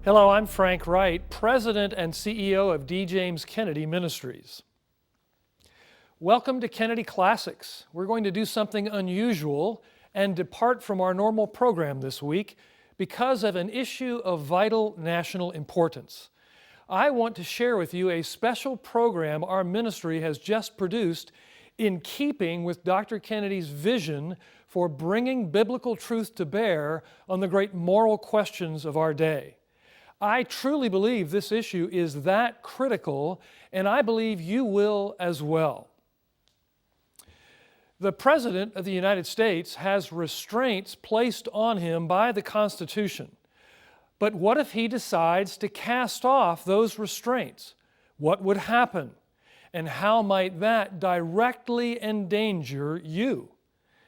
Hello, I'm Frank Wright, President and CEO of D. James Kennedy Ministries. Welcome to Kennedy Classics. We're going to do something unusual and depart from our normal program this week because of an issue of vital national importance. I want to share with you a special program our ministry has just produced in keeping with Dr. Kennedy's vision for bringing biblical truth to bear on the great moral questions of our day. I truly believe this issue is that critical, and I believe you will as well. The President of the United States has restraints placed on him by the Constitution. But what if he decides to cast off those restraints? What would happen? And how might that directly endanger you?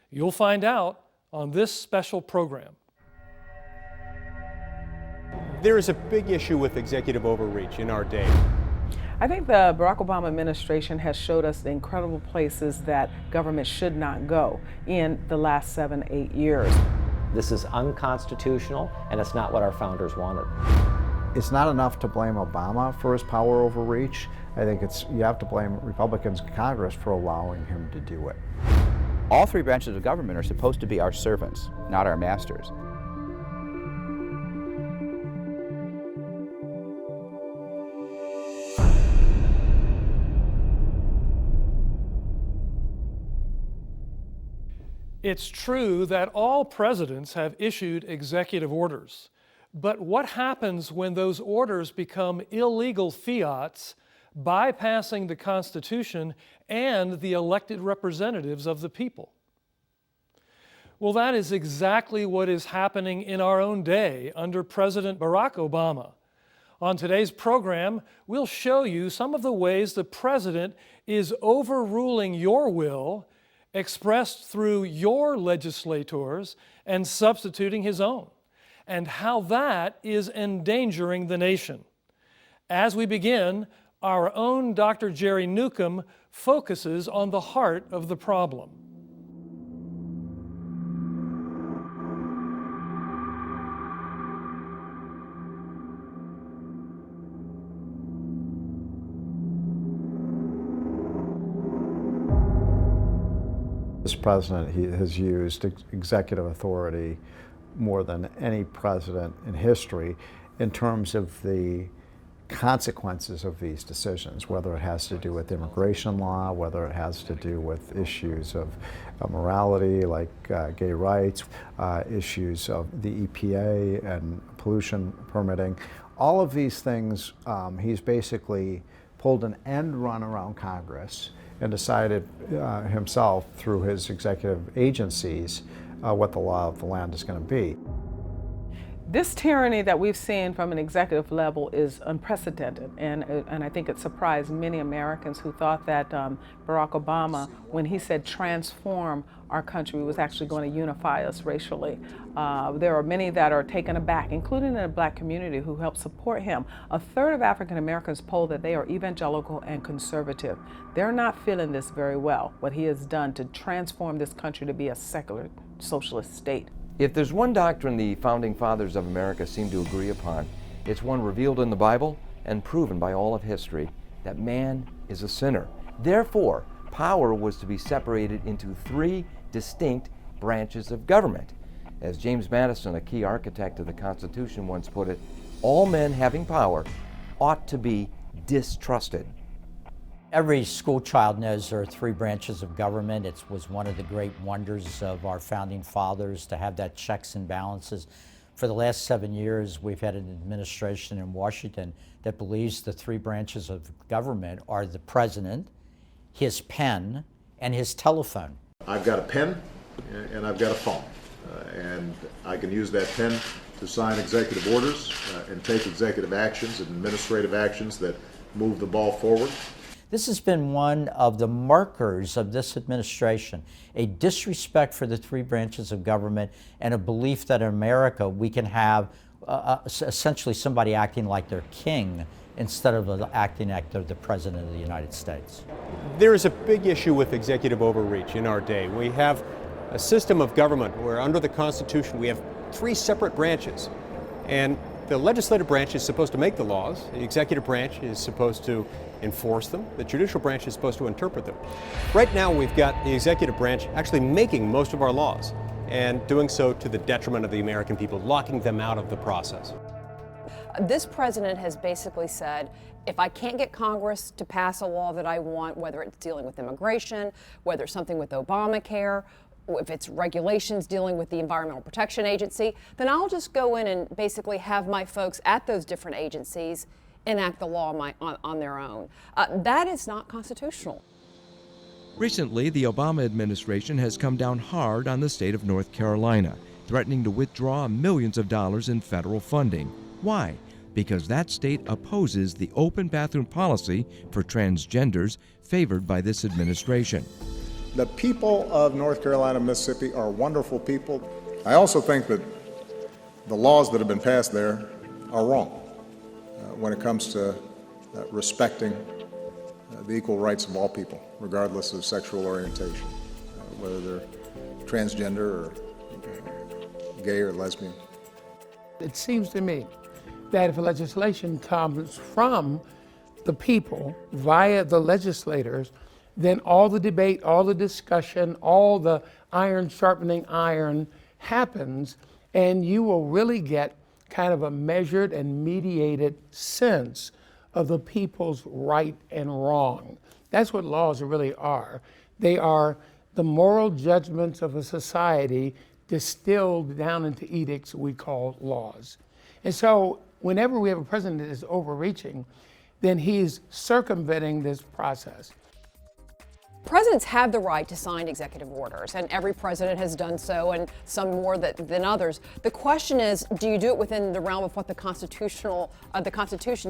You'll find out on this special program. There is a big issue with executive overreach in our day. I think the Barack Obama administration has showed us the incredible places that government should not go in the last 7-8 years. This is unconstitutional, and it's not what our founders wanted. It's not enough to blame Obama for his power overreach. I think you have to blame Republicans in Congress for allowing him to do it. All three branches of government are supposed to be our servants, not our masters. It's true that all presidents have issued executive orders. But what happens when those orders become illegal fiats, bypassing the Constitution and the elected representatives of the people? Well, that is exactly what is happening in our own day under President Barack Obama. On today's program, we'll show you some of the ways the President is overruling your will expressed through your legislators and substituting his own, and how that is endangering the nation. As we begin, our own Dr. Jerry Newcomb focuses on the heart of the problem. This president, he has used executive authority more than any president in history in terms of the consequences of these decisions, whether it has to do with immigration law, whether it has to do with issues of morality like gay rights, issues of the EPA and pollution permitting. All of these things, he's basically pulled an end run around Congress and decided himself through his executive agencies what the law of the land is going to be. This tyranny that we've seen from an executive level is unprecedented, and I think it surprised many Americans who thought that Barack Obama, when he said transform our country, was actually going to unify us racially. There are many that are taken aback, including in the black community, who help support him. A third of African Americans poll that they are evangelical and conservative. They're not feeling this very well, what he has done to transform this country to be a secular socialist state. If there's one doctrine the Founding Fathers of America seem to agree upon, it's one revealed in the Bible and proven by all of history, that man is a sinner. Therefore, power was to be separated into three distinct branches of government. As James Madison, a key architect of the Constitution, once put it, all men having power ought to be distrusted. Every school child knows there are three branches of government. It was one of the great wonders of our founding fathers to have that checks and balances. For the last 7 years, we've had an administration in Washington that believes the three branches of government are the president, his pen, and his telephone. I've got a pen and I've got a phone, and I can use that pen to sign executive orders and take executive actions and administrative actions that move the ball forward. This has been one of the markers of this administration, a disrespect for the three branches of government and a belief that in America we can have essentially somebody acting like their king instead of acting like they're the President of the United States. There is a big issue with executive overreach in our day. We have a system of government where under the Constitution we have three separate branches. And The legislative branch is supposed to make the laws. The executive branch is supposed to enforce them. The judicial branch is supposed to interpret them. Right now, we've got the executive branch actually making most of our laws and doing so to the detriment of the American people, locking them out of the process. This president has basically said, if I can't get Congress to pass a law that I want, whether it's dealing with immigration, whether it's something with Obamacare, if it's regulations dealing with the Environmental Protection Agency, then I'll just go in and basically have my folks at those different agencies enact the law on their own. That is not constitutional. Recently, the Obama administration has come down hard on the state of North Carolina, threatening to withdraw millions of dollars in federal funding. Why? Because that state opposes the open bathroom policy for transgenders favored by this administration. The people of North Carolina, Mississippi are wonderful people. I also think that the laws that have been passed there are wrong when it comes to respecting the equal rights of all people, regardless of sexual orientation, whether they're transgender or gay or lesbian. It seems to me that if legislation comes from the people via the legislators, then all the debate, all the discussion, all the iron sharpening iron happens, and you will really get kind of a measured and mediated sense of the people's right and wrong. That's what laws really are. They are the moral judgments of a society distilled down into edicts we call laws. And so whenever we have a president that is overreaching, then he's circumventing this process. Presidents have the right to sign executive orders, and every president has done so, and some more than others. The question is, do you do it within the realm of what the Constitution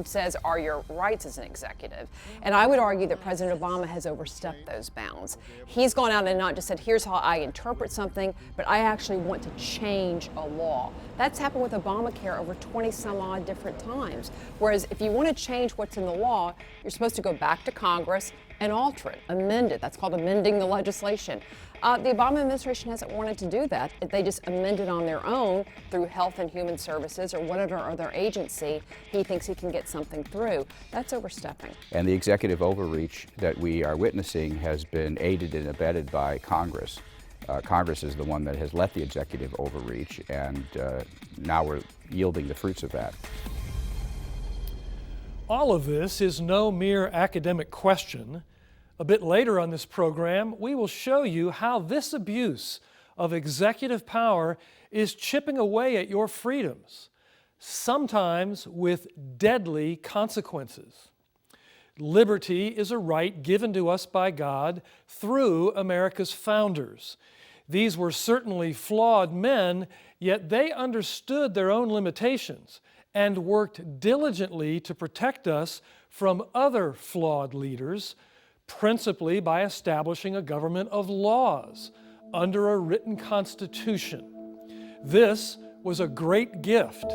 says are your rights as an executive? And I would argue that President Obama has overstepped those bounds. He's gone out and not just said, here's how I interpret something, but I actually want to change a law. That's happened with Obamacare over 20 some odd different times. Whereas if you want to change what's in the law, you're supposed to go back to Congress and alter it, amend it. That's called amending the legislation. The Obama administration hasn't wanted to do that. They just amend it on their own through Health and Human Services or whatever other agency he thinks he can get something through. That's overstepping. And the executive overreach that we are witnessing has been aided and abetted by Congress. Congress is the one that has let the executive overreach, and now we're yielding the fruits of that. All of this is no mere academic question. A bit later on this program, we will show you how this abuse of executive power is chipping away at your freedoms, sometimes with deadly consequences. Liberty is a right given to us by God through America's founders. These were certainly flawed men, yet they understood their own limitations and worked diligently to protect us from other flawed leaders, principally by establishing a government of laws under a written constitution. This was a great gift.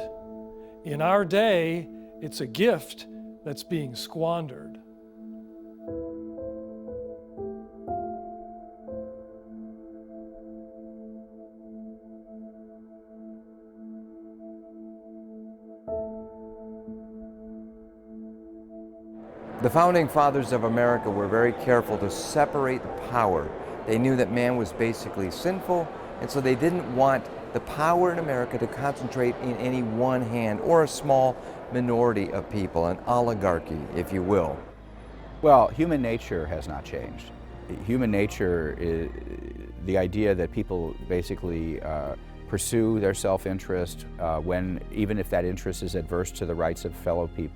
In our day, it's a gift that's being squandered. The Founding Fathers of America were very careful to separate the power. They knew that man was basically sinful, and so they didn't want the power in America to concentrate in any one hand or a small minority of people, an oligarchy, if you will. Well, human nature has not changed. Human nature is the idea that people basically pursue their self-interest even if that interest is adverse to the rights of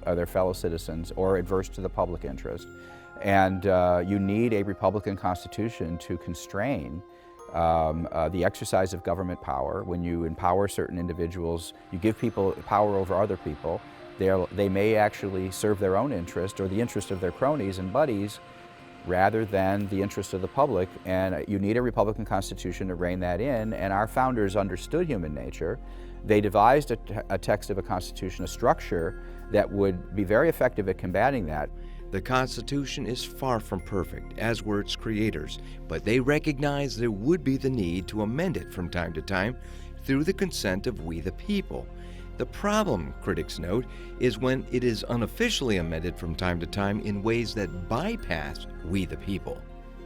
their fellow citizens or adverse to the public interest. And you need a Republican Constitution to constrain the exercise of government power. When you empower certain individuals, you give people power over other people. They may actually serve their own interest or the interest of their cronies and buddies rather than the interest of the public, and you need a Republican Constitution to rein that in, and our founders understood human nature. They devised a text of a Constitution, a structure that would be very effective at combating that. The Constitution is far from perfect, as were its creators, but they recognized there would be the need to amend it from time to time through the consent of we the people. The problem, critics note, is when it is unofficially amended from time to time in ways that bypass we the people.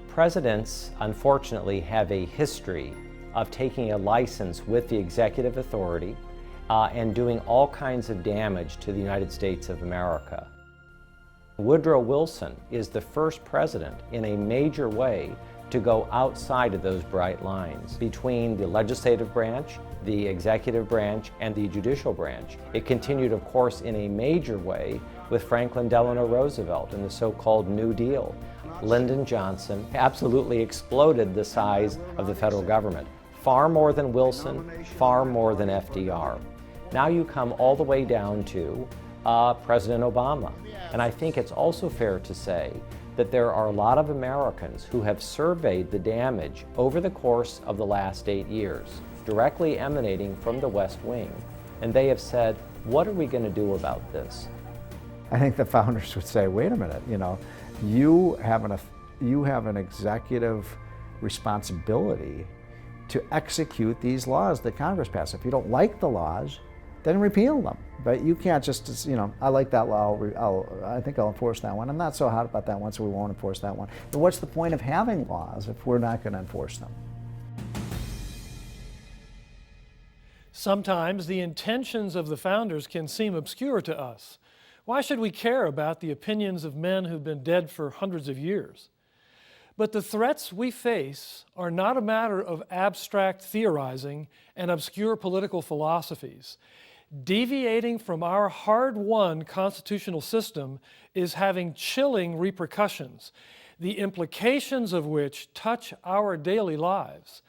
Presidents, unfortunately, have a history of taking a license with the executive authority and doing all kinds of damage to the United States of America. Woodrow Wilson is the first president in a major way to go outside of those bright lines between the legislative branch, the executive branch, and the judicial branch. It continued, of course, in a major way with Franklin Delano Roosevelt and the so-called New Deal. Lyndon Johnson absolutely exploded the size of the federal government. Far more than Wilson, far more than FDR. Now you come all the way down to President Obama. And I think it's also fair to say that there are a lot of Americans who have surveyed the damage over the course of the last 8 years, directly emanating from the West Wing. And they have said, what are we going to do about this? I think the founders would say, wait a minute, you have an executive responsibility to execute these laws that Congress passed. If you don't like the laws, then repeal them. But you can't just, I like that law, I think I'll enforce that one. I'm not so hot about that one, so we won't enforce that one. But what's the point of having laws if we're not going to enforce them? Sometimes the intentions of the founders can seem obscure to us. Why should we care about the opinions of men who've been dead for hundreds of years? But the threats we face are not a matter of abstract theorizing and obscure political philosophies. Deviating from our hard-won constitutional system is having chilling repercussions, the implications of which touch our daily lives.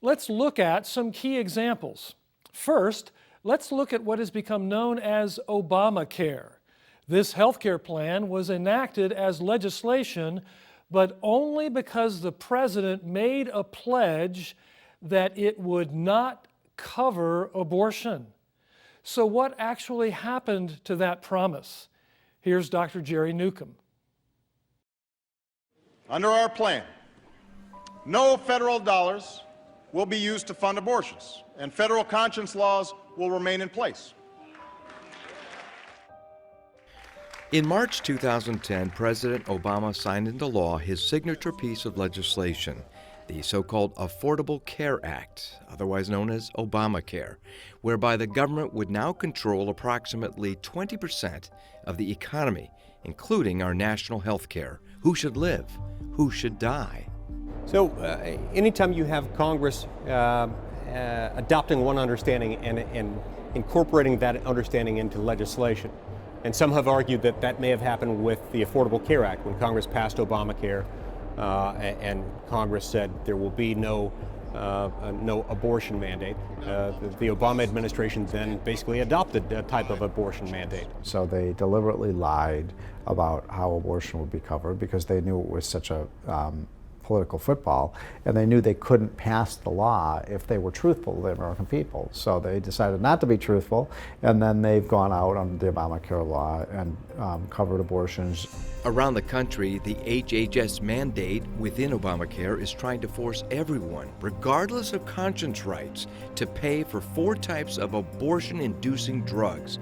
Let's look at some key examples. First, let's look at what has become known as Obamacare. This healthcare plan was enacted as legislation, but only because the president made a pledge that it would not cover abortion. So what actually happened to that promise? Here's Dr. Jerry Newcomb. Under our plan, no federal dollars will be used to fund abortions, and federal conscience laws will remain in place. In March 2010, President Obama signed into law his signature piece of legislation, the so-called Affordable Care Act, otherwise known as Obamacare, whereby the government would now control approximately 20% of the economy, including our national health care. Who should live? Who should die? So anytime you have Congress adopting one understanding and incorporating that understanding into legislation, and some have argued that that may have happened with the Affordable Care Act when Congress passed Obamacare and Congress said there will be no abortion mandate. The Obama administration then basically adopted a type of abortion mandate. So they deliberately lied about how abortion would be covered because they knew it was such a political football, and they knew they couldn't pass the law if they were truthful to the American people. So they decided not to be truthful, and then they've gone out under the Obamacare law and covered abortions. Around the country, the HHS mandate within Obamacare is trying to force everyone, regardless of conscience rights, to pay for 4 types of abortion-inducing drugs.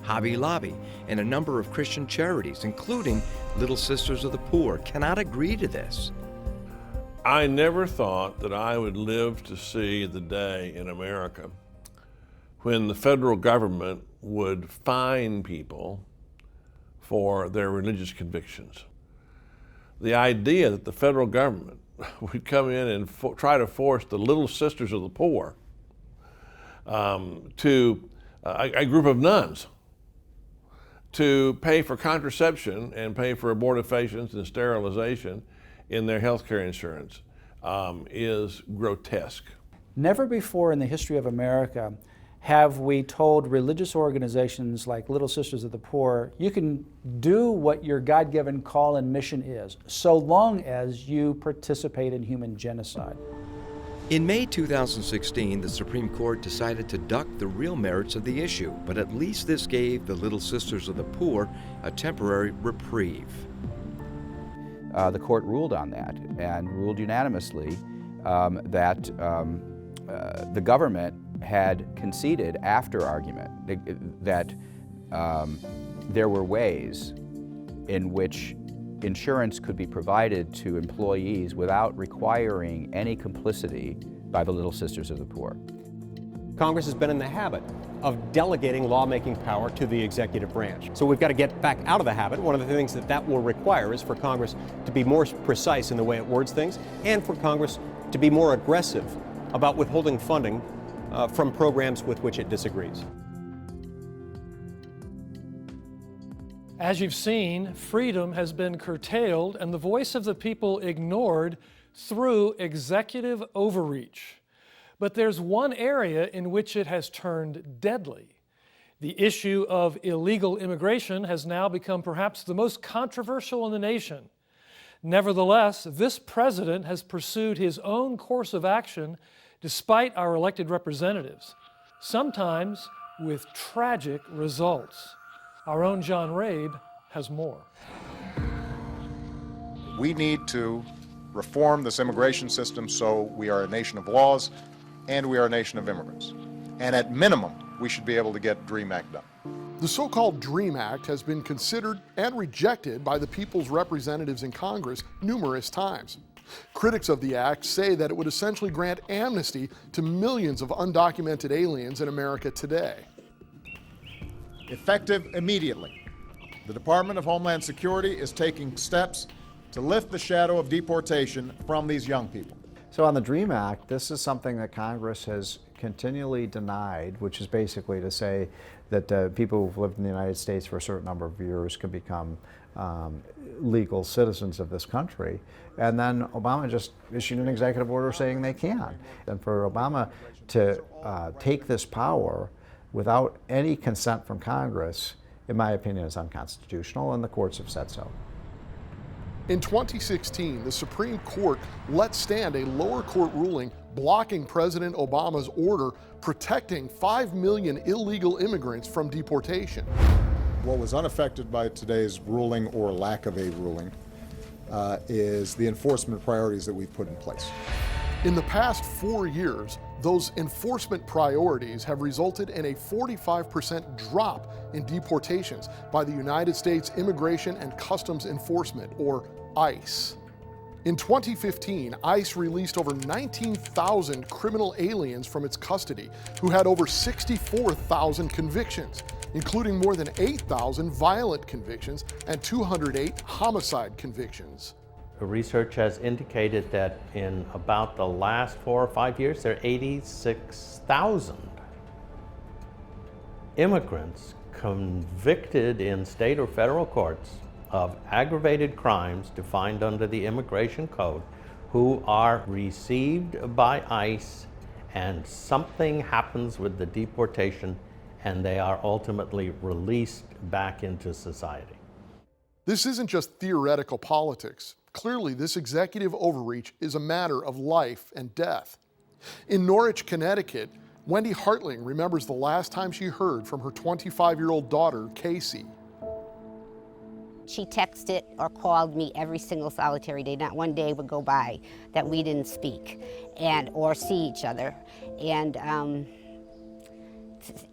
Hobby Lobby and a number of Christian charities, including Little Sisters of the Poor, cannot agree to this. I never thought that I would live to see the day in America when the federal government would fine people for their religious convictions. The idea that the federal government would come in and try to force the Little Sisters of the Poor to a group of nuns to pay for contraception and pay for abortifacients and sterilization in their health care insurance is grotesque. Never before in the history of America have we told religious organizations like Little Sisters of the Poor, you can do what your God-given call and mission is, so long as you participate in human genocide. In May 2016, the Supreme Court decided to duck the real merits of the issue, but at least this gave the Little Sisters of the Poor a temporary reprieve. The court ruled on that and ruled unanimously that the government had conceded after argument that there were ways in which insurance could be provided to employees without requiring any complicity by the Little Sisters of the Poor. Congress has been in the habit of delegating lawmaking power to the executive branch. So we've got to get back out of the habit. One of the things that will require is for Congress to be more precise in the way it words things, and for Congress to be more aggressive about withholding funding from programs with which it disagrees. As you've seen, freedom has been curtailed and the voice of the people ignored through executive overreach. But there's one area in which it has turned deadly. The issue of illegal immigration has now become perhaps the most controversial in the nation. Nevertheless, this president has pursued his own course of action despite our elected representatives, sometimes with tragic results. Our own John Rabe has more. We need to reform this immigration system so we are a nation of laws and we are a nation of immigrants. And at minimum, we should be able to get DREAM Act done. The so-called DREAM Act has been considered and rejected by the people's representatives in Congress numerous times. Critics of the act say that it would essentially grant amnesty to millions of undocumented aliens in America today. Effective immediately, the Department of Homeland Security is taking steps to lift the shadow of deportation from these young people. So on the DREAM Act, this is something that Congress has continually denied, which is basically to say that people who've lived in the United States for a certain number of years can become legal citizens of this country. And then Obama just issued an executive order saying they can. And for Obama to take this power without any consent from Congress, in my opinion, is unconstitutional, and the courts have said so. In 2016, the Supreme Court let stand a lower court ruling blocking President Obama's order protecting 5 million illegal immigrants from deportation. What was unaffected by today's ruling or lack of a ruling is the enforcement priorities that we've put in place. In the past 4 years, those enforcement priorities have resulted in a 45% drop in deportations by the United States Immigration and Customs Enforcement, or ICE. In 2015, ICE released over 19,000 criminal aliens from its custody who had over 64,000 convictions, including more than 8,000 violent convictions and 208 homicide convictions. The research has indicated that in about the last 4 or 5 years, there are 86,000 immigrants convicted in state or federal courts of aggravated crimes defined under the Immigration Code who are received by ICE, and something happens with the deportation and they are ultimately released back into society. This isn't just theoretical politics. Clearly, this executive overreach is a matter of life and death. In Norwich, Connecticut, Wendy Hartling remembers the last time she heard from her 25-year-old daughter, Casey. She texted or called me every single solitary day. Not one day would go by that we didn't speak or see each other. And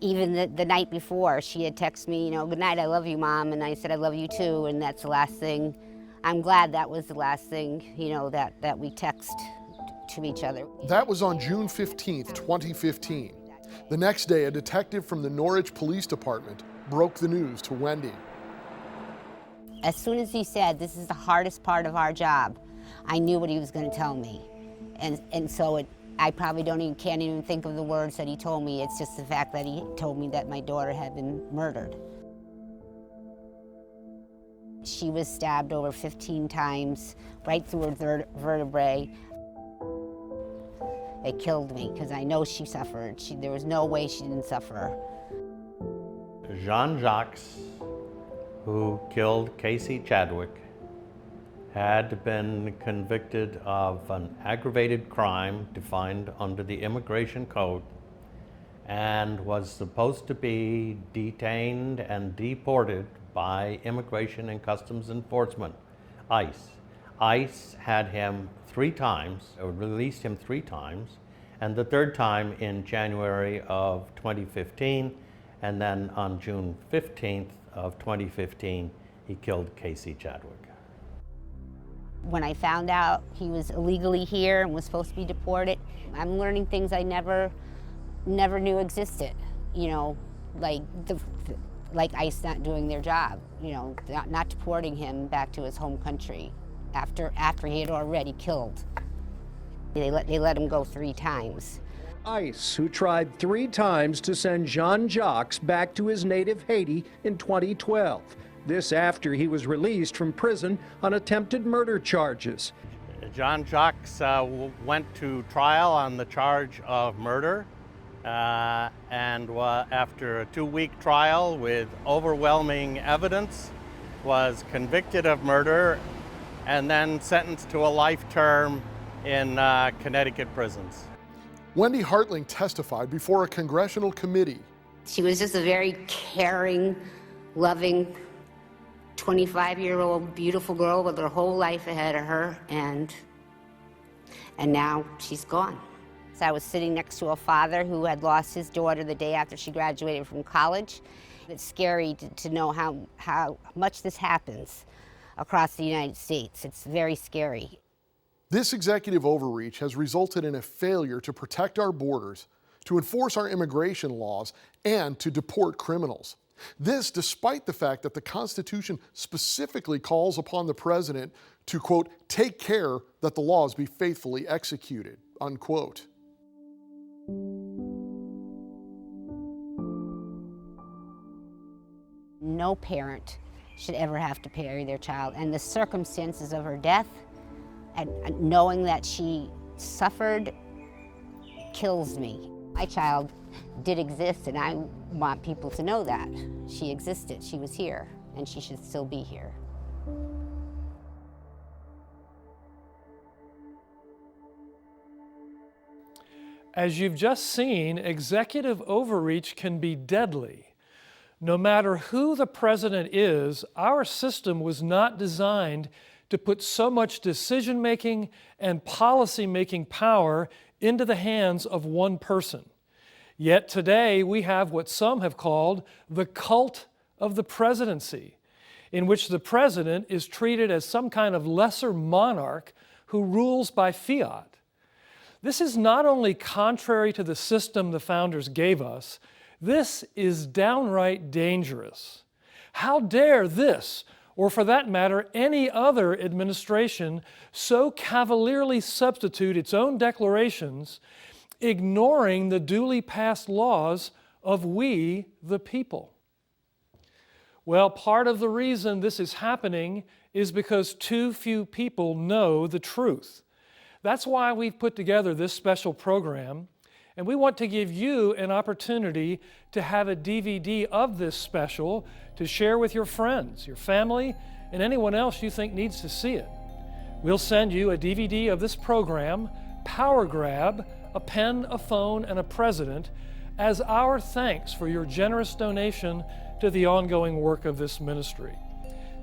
even the night before, she had texted me, good night, I love you, Mom. And I said, I love you too. And that's the last thing. I'm glad that was the last thing, that we text to each other. That was on June 15th, 2015. The next day, a detective from the Norwich Police Department broke the news to Wendy. As soon as he said, this is the hardest part of our job, I knew what he was going to tell me. And so I probably can't even think of the words that he told me. It's just the fact that he told me that my daughter had been murdered. She was stabbed over 15 times, right through her vertebrae. It killed me, because I know she suffered. There was no way she didn't suffer. Jean-Jacques, who killed Casey Chadwick, had been convicted of an aggravated crime defined under the Immigration Code and was supposed to be detained and deported by Immigration and Customs Enforcement, ICE. ICE had him 3 times, or released him 3 times, and the third time in January of 2015, and then on June 15th of 2015, he killed Casey Chadwick. When I found out he was illegally here and was supposed to be deported, I'm learning things I never knew existed. You know, like ICE not doing their job. You know, not deporting him back to his home country after he had already killed. They let him go 3 times. ICE, who tried 3 times to send Jean Jacques back to his native Haiti in 2012. This after he was released from prison on attempted murder charges. Jean Jacques went to trial on the charge of murder, and after a 2-week trial with overwhelming evidence, was convicted of murder and then sentenced to a life term in Connecticut prisons. Wendy Hartling testified before a congressional committee. She was just a very caring, loving, 25-year-old beautiful girl with her whole life ahead of her, and now she's gone. So I was sitting next to a father who had lost his daughter the day after she graduated from college. It's scary to know how much this happens across the United States. It's very scary. This executive overreach has resulted in a failure to protect our borders, to enforce our immigration laws, and to deport criminals. This despite the fact that the Constitution specifically calls upon the president to, quote, take care that the laws be faithfully executed, unquote. No parent should ever have to bury their child, and the circumstances of her death and knowing that she suffered kills me. My child did exist, and I want people to know that. She existed, she was here, and she should still be here. As you've just seen, executive overreach can be deadly. No matter who the president is, our system was not designed to put so much decision-making and policy-making power into the hands of one person. Yet today we have what some have called the cult of the presidency, in which the president is treated as some kind of lesser monarch who rules by fiat. This is not only contrary to the system the founders gave us, this is downright dangerous. How dare this, or for that matter, any other administration, so cavalierly substitute its own declarations, ignoring the duly passed laws of we, the people? Well, part of the reason this is happening is because too few people know the truth. That's why we've put together this special program, and we want to give you an opportunity to have a DVD of this special to share with your friends, your family, and anyone else you think needs to see it. We'll send you a DVD of this program, Power Grab, a pen, a phone, and a president, as our thanks for your generous donation to the ongoing work of this ministry.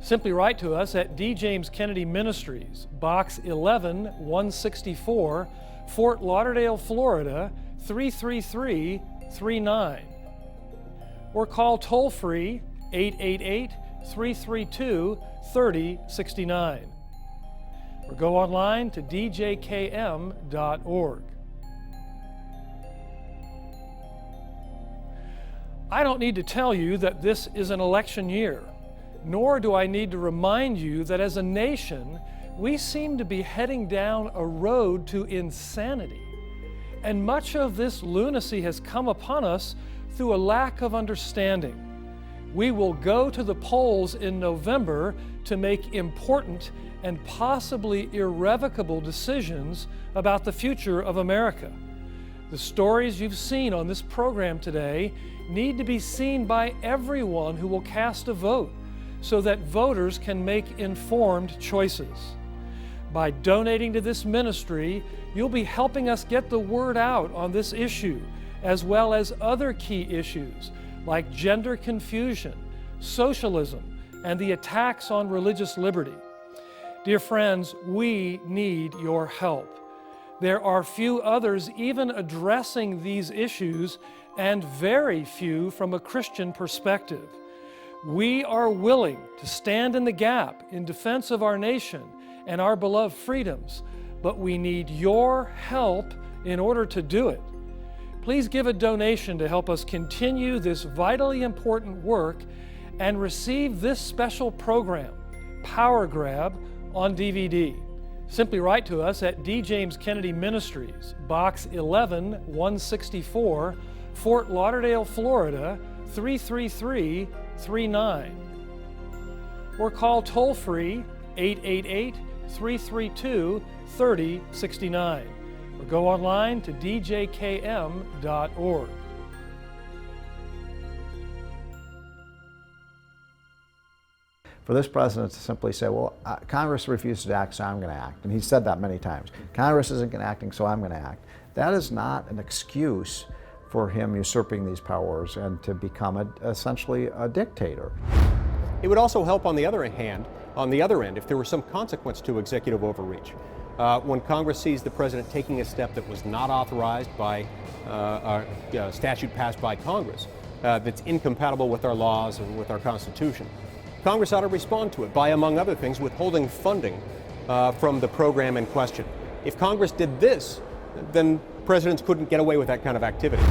Simply write to us at D. James Kennedy Ministries, Box 11164, Fort Lauderdale, Florida, 33339. Or call toll-free 888-332-3069. Or go online to djkm.org. I don't need to tell you that this is an election year, nor do I need to remind you that as a nation, we seem to be heading down a road to insanity. And much of this lunacy has come upon us through a lack of understanding. We will go to the polls in November to make important and possibly irrevocable decisions about the future of America. The stories you've seen on this program today need to be seen by everyone who will cast a vote so that voters can make informed choices. By donating to this ministry, you'll be helping us get the word out on this issue, as well as other key issues like gender confusion, socialism, and the attacks on religious liberty. Dear friends, we need your help. There are few others even addressing these issues, and very few from a Christian perspective. We are willing to stand in the gap in defense of our nation and our beloved freedoms, but we need your help in order to do it. Please give a donation to help us continue this vitally important work and receive this special program, Power Grab, on DVD. Simply write to us at D. James Kennedy Ministries, Box 11164, Fort Lauderdale, Florida 33339. Or call toll-free 888-332-3069. Or go online to djkm.org. For this president to simply say, well, Congress refuses to act, so I'm going to act. And he said that many times. Congress isn't acting, so I'm going to act. That is not an excuse for him usurping these powers and to become essentially a dictator. It would also help on the other end, if there were some consequence to executive overreach. When Congress sees the president taking a step that was not authorized by a statute passed by Congress, that's incompatible with our laws and with our Constitution, Congress ought to respond to it by, among other things, withholding funding from the program in question. If Congress did this, then presidents couldn't get away with that kind of activity.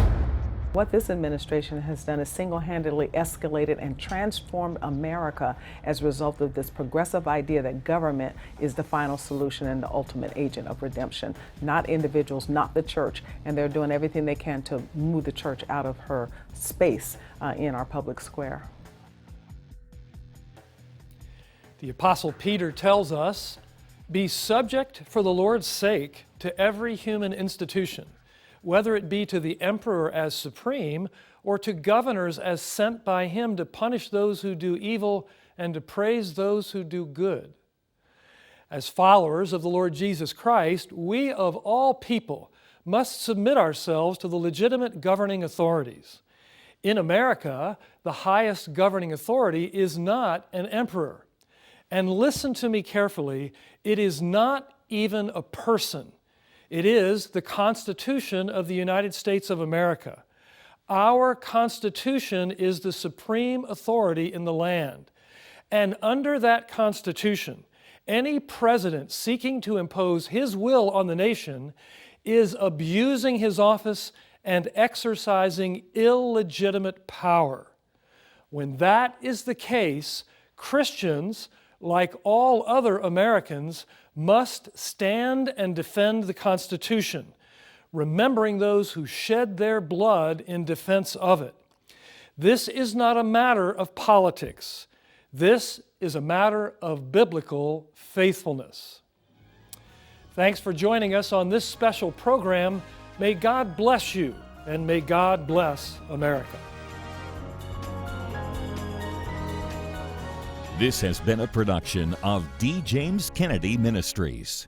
What this administration has done is single-handedly escalated and transformed America as a result of this progressive idea that government is the final solution and the ultimate agent of redemption, not individuals, not the church. And they're doing everything they can to move the church out of her space in our public square. The Apostle Peter tells us, "Be subject for the Lord's sake to every human institution, whether it be to the emperor as supreme or to governors as sent by him to punish those who do evil and to praise those who do good." As followers of the Lord Jesus Christ, we of all people must submit ourselves to the legitimate governing authorities. In America, the highest governing authority is not an emperor. And listen to me carefully, it is not even a person. It is the Constitution of the United States of America. Our Constitution is the supreme authority in the land. And under that Constitution, any president seeking to impose his will on the nation is abusing his office and exercising illegitimate power. When that is the case, Christians, like all other Americans, must stand and defend the Constitution, remembering those who shed their blood in defense of it. This is not a matter of politics. This is a matter of biblical faithfulness. Thanks for joining us on this special program. May God bless you, and may God bless America. This has been a production of D. James Kennedy Ministries.